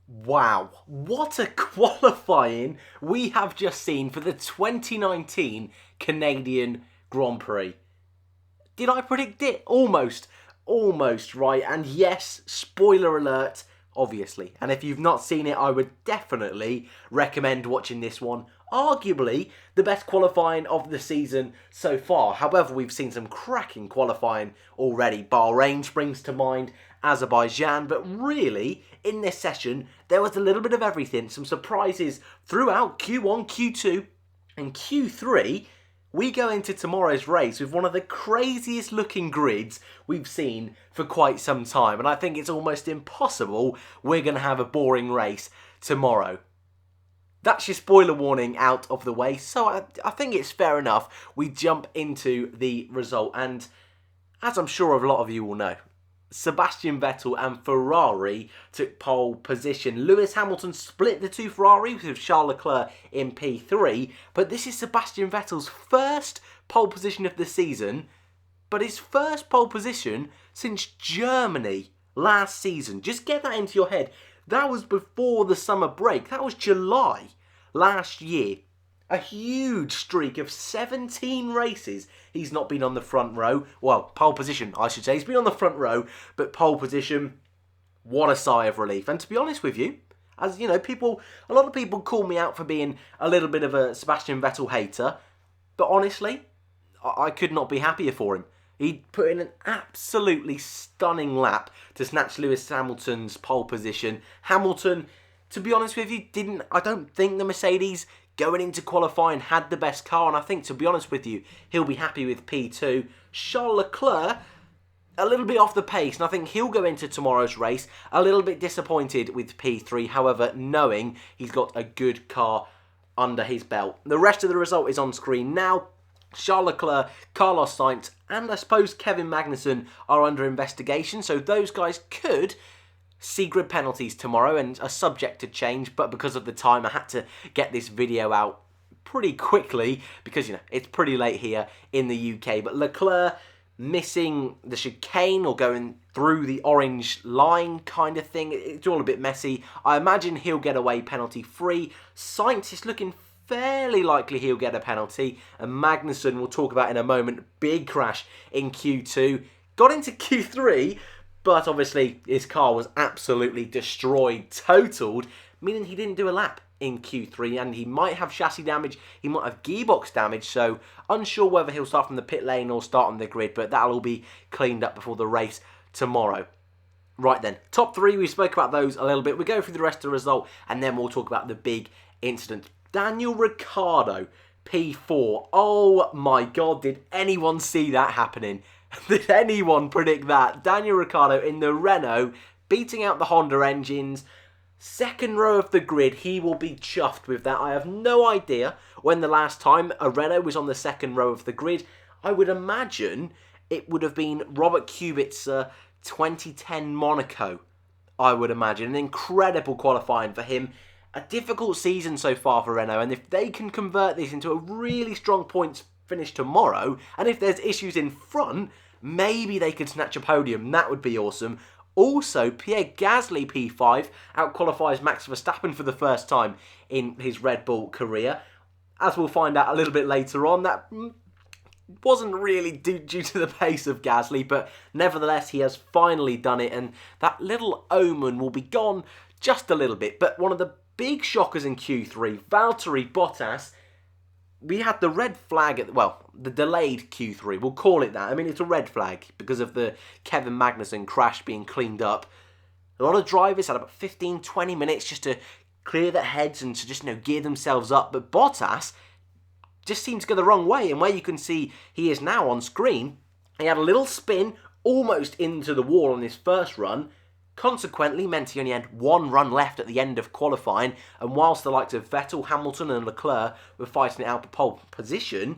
Wow, what a qualifying we have just seen for the 2019 Canadian Grand Prix. Did I predict it? Almost right. And yes, spoiler alert, obviously. And if you've not seen it, I would definitely recommend watching this one. Arguably the best qualifying of the season so far. However, we've seen some cracking qualifying already. Bahrain springs to mind, Azerbaijan, but really, in this session, there was a little bit of everything. Some surprises throughout Q1, Q2, and Q3. We go into tomorrow's race with one of the craziest looking grids we've seen for quite some time. And I think it's almost impossible we're going to have a boring race tomorrow. That's your spoiler warning out of the way. So I think it's fair enough we jump into the result. And as I'm sure a lot of you will know, Sebastian Vettel and Ferrari took pole position. Lewis Hamilton split the two Ferraris with Charles Leclerc in P3, but this is Sebastian Vettel's first pole position of the season, but his first pole position since Germany last season. Just get that into your head. That was before the summer break. That was July last year. A huge streak of 17 races he's not been on the front row. Well, pole position, I should say. He's been on the front row, but pole position, what a sigh of relief. And to be honest with you, as you know, a lot of people call me out for being a little bit of a Sebastian Vettel hater, but honestly, I could not be happier for him. He put in an absolutely stunning lap to snatch Lewis Hamilton's pole position. Hamilton, to be honest with you, I don't think the Mercedes going into qualifying had the best car, and I think, to be honest with you, he'll be happy with P2. Charles Leclerc, a little bit off the pace, and I think he'll go into tomorrow's race a little bit disappointed with P3, however, knowing he's got a good car under his belt. The rest of the result is on screen now. Charles Leclerc, Carlos Sainz, and I suppose Kevin Magnussen are under investigation, so those guys could see grid penalties tomorrow and are subject to change, but because of the time I had to get this video out pretty quickly because, you know, it's pretty late here in the UK. But Leclerc missing the chicane or going through the orange line kind of thing, it's all a bit messy. I imagine he'll get away penalty free. Sainz is looking fairly likely he'll get a penalty, and Magnussen, we'll talk about in a moment, big crash in Q2, got into Q3, but obviously his car was absolutely destroyed, totaled, meaning he didn't do a lap in Q3, and he might have chassis damage, he might have gearbox damage, so unsure whether he'll start from the pit lane or start on the grid, but that'll all be cleaned up before the race tomorrow. Right then, top three, we spoke about those a little bit. We'll go through the rest of the result, and then we'll talk about the big incident. Daniel Ricciardo, P4. Oh my God, did anyone see that happening? Did anyone predict that? Daniel Ricciardo in the Renault, beating out the Honda engines. Second row of the grid, he will be chuffed with that. I have no idea when the last time a Renault was on the second row of the grid. I would imagine it would have been Robert Kubica 2010 Monaco, I would imagine. An incredible qualifying for him. A difficult season so far for Renault, and if they can convert this into a really strong points finish tomorrow, and if there's issues in front, maybe they could snatch a podium. That would be awesome. Also, Pierre Gasly, P5, outqualifies Max Verstappen for the first time in his Red Bull career. As we'll find out a little bit later on, that wasn't really due to the pace of Gasly, but nevertheless, he has finally done it, and that little omen will be gone just a little bit. But one of the big shockers in Q3, Valtteri Bottas, we had the red flag, the delayed Q3, we'll call it that. I mean, it's a red flag because of the Kevin Magnussen crash being cleaned up. A lot of drivers had about 15, 20 minutes just to clear their heads and to just, gear themselves up. But Bottas just seemed to go the wrong way. And where you can see he is now on screen, he had a little spin almost into the wall on his first run. Consequently, meant he only had one run left at the end of qualifying, and whilst the likes of Vettel, Hamilton and Leclerc were fighting it out for pole position,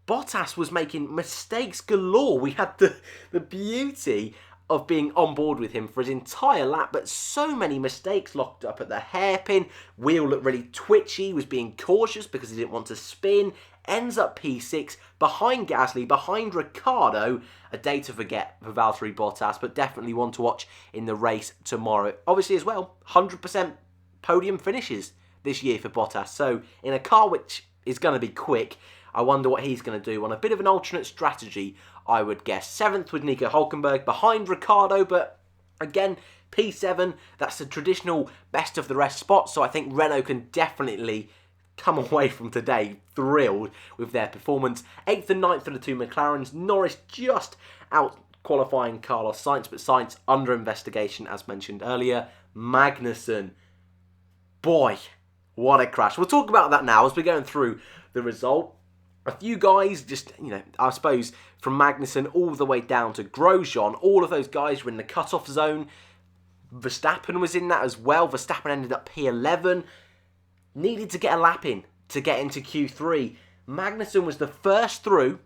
Bottas was making mistakes galore. We had the beauty of being on board with him for his entire lap, but so many mistakes locked up at the hairpin. Wheel looked really twitchy, was being cautious because he didn't want to spin. Ends up P6, behind Gasly, behind Ricciardo. A day to forget for Valtteri Bottas, but definitely one to watch in the race tomorrow. Obviously as well, 100% podium finishes this year for Bottas. So in a car which is going to be quick, I wonder what he's going to do on a bit of an alternate strategy, I would guess. 7th with Nico Hülkenberg, behind Ricciardo, but again, P7, that's the traditional best of the rest spot, so I think Renault can definitely come away from today thrilled with their performance. 8th and 9th for the two McLarens. Norris just out qualifying Carlos Sainz, but Sainz under investigation as mentioned earlier. Magnussen, boy, what a crash. We'll talk about that now as we're going through the result. A few guys, just, I suppose, from Magnussen all the way down to Grosjean, all of those guys were in the cut-off zone. Verstappen was in that as well. Verstappen ended up P11. Needed to get a lap in to get into Q3. Magnussen was the first through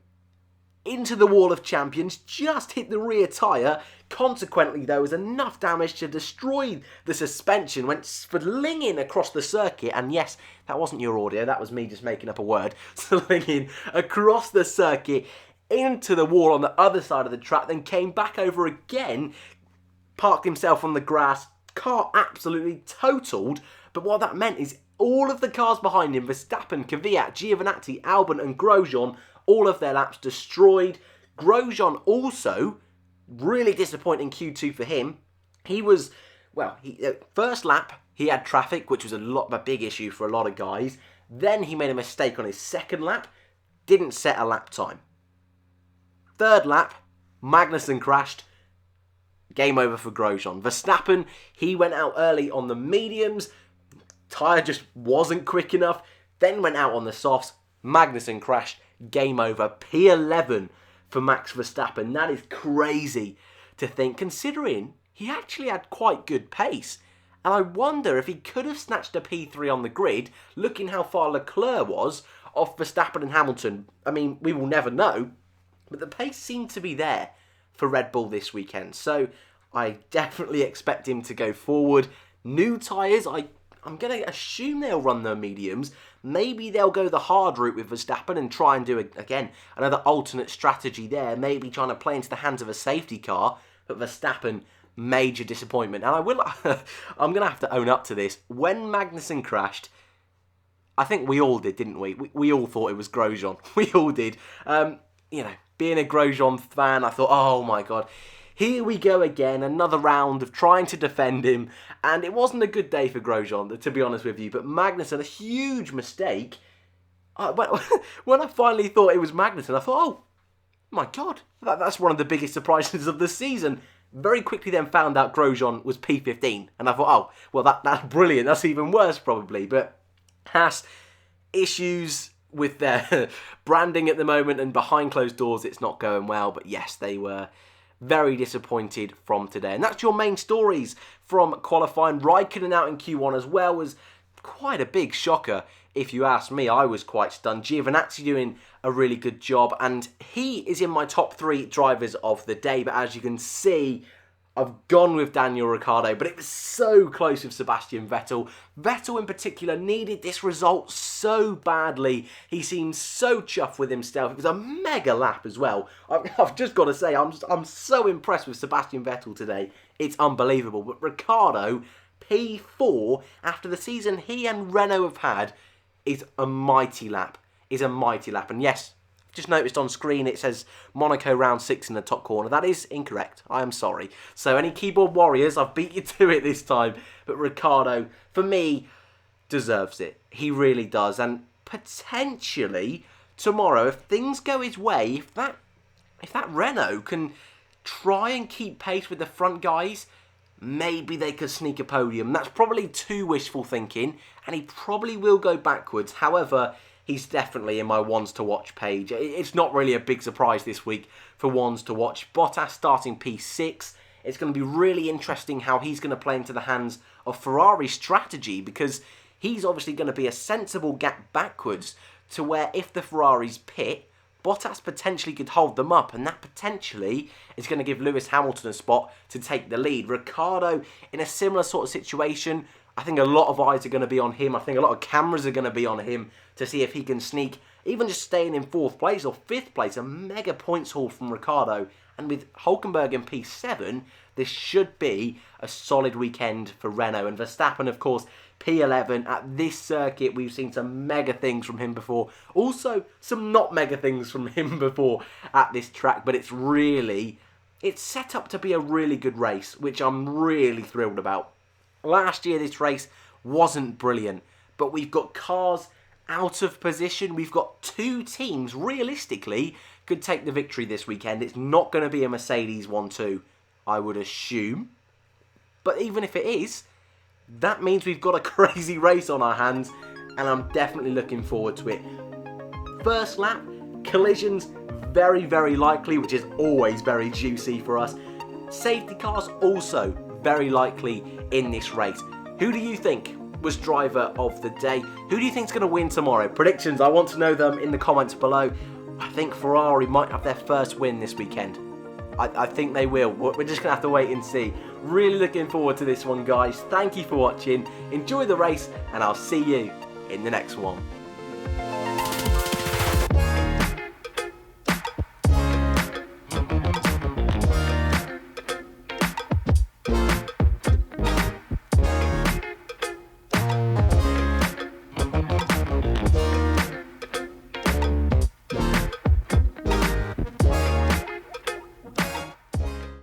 into the wall of champions, just hit the rear tyre. Consequently, there was enough damage to destroy the suspension, went slinging across the circuit, and yes, that wasn't your audio, that was me just making up a word, slinging across the circuit into the wall on the other side of the track, then came back over again, parked himself on the grass, car absolutely totaled, but what that meant is all of the cars behind him, Verstappen, Kvyat, Giovinazzi, Albon and Grosjean, all of their laps destroyed. Grosjean also, really disappointing Q2 for him. He was, first lap, he had traffic, which was a big issue for a lot of guys. Then he made a mistake on his second lap, didn't set a lap time. Third lap, Magnussen crashed. Game over for Grosjean. Verstappen, he went out early on the mediums. Tyre just wasn't quick enough. Then went out on the softs. Magnussen crashed. Game over. P11 for Max Verstappen. That is crazy to think, considering he actually had quite good pace. And I wonder if he could have snatched a P3 on the grid, looking how far Leclerc was off Verstappen and Hamilton. I mean, we will never know, but the pace seemed to be there for Red Bull this weekend. So I definitely expect him to go forward. New tyres, I'm going to assume they'll run their mediums. Maybe they'll go the hard route with Verstappen and try and do, again, another alternate strategy there. Maybe trying to play into the hands of a safety car. But Verstappen, major disappointment. And I'm going to have to own up to this. When Magnussen crashed, I think we all did, didn't we? We all thought it was Grosjean. We all did. Being a Grosjean fan, I thought, oh my God. Here we go again, another round of trying to defend him, and it wasn't a good day for Grosjean, to be honest with you, but Magnussen, a huge mistake. When I finally thought it was Magnussen, I thought, oh my God, that's one of the biggest surprises of the season. Very quickly then found out Grosjean was P15, and I thought, oh, well, that's brilliant, that's even worse probably, but Haas, issues with their branding at the moment, and behind closed doors it's not going well, but yes, they were very disappointed from today. And that's your main stories from qualifying. Raikkonen out in Q1 as well was quite a big shocker, if you ask me. I was quite stunned. Giovinazzi doing a really good job, and he is in my top 3 drivers of the day. But as you can see, I've gone with Daniel Ricciardo, but it was so close with Sebastian Vettel. Vettel in particular needed this result so badly. He seemed so chuffed with himself. It was a mega lap as well. I've just got to say, I'm so impressed with Sebastian Vettel today. It's unbelievable. But Ricciardo, P4, after the season he and Renault have had, is a mighty lap. And yes, just noticed on screen it says Monaco round 6 in the top corner. That is incorrect. I am sorry. So any keyboard warriors, I've beat you to it this time. But Ricciardo, for me, deserves it. He really does. And potentially tomorrow, if things go his way, if that Renault can try and keep pace with the front guys, maybe they could sneak a podium. That's probably too wishful thinking, and he probably will go backwards. However, he's definitely in my ones to watch page. It's not really a big surprise this week for ones to watch. Bottas starting P6. It's going to be really interesting how he's going to play into the hands of Ferrari's strategy, because he's obviously going to be a sensible gap backwards to where if the Ferraris pit, Bottas potentially could hold them up, and that potentially is going to give Lewis Hamilton a spot to take the lead. Ricciardo in a similar sort of situation. I think a lot of eyes are going to be on him. I think a lot of cameras are going to be on him to see if he can sneak, even just staying in 4th place or 5th place, a mega points haul from Ricciardo. And with Hülkenberg in P7, this should be a solid weekend for Renault. And Verstappen, of course, P11. At this circuit, we've seen some mega things from him before. Also, some not mega things from him before at this track. But it's set up to be a really good race, which I'm really thrilled about. Last year, this race wasn't brilliant, but we've got cars out of position. We've got 2 teams, realistically, could take the victory this weekend. It's not going to be a Mercedes 1-2, I would assume. But even if it is, that means we've got a crazy race on our hands, and I'm definitely looking forward to it. First lap, collisions, very, very likely, which is always very juicy for us. Safety cars also very likely in this race. Who do you think was driver of the day? Who do you think is going to win tomorrow? Predictions, I want to know them in the comments below. I think Ferrari might have their first win this weekend. I think they will. We're just going to have to wait and see. Really looking forward to this one, guys. Thank you for watching. Enjoy the race, and I'll see you in the next one.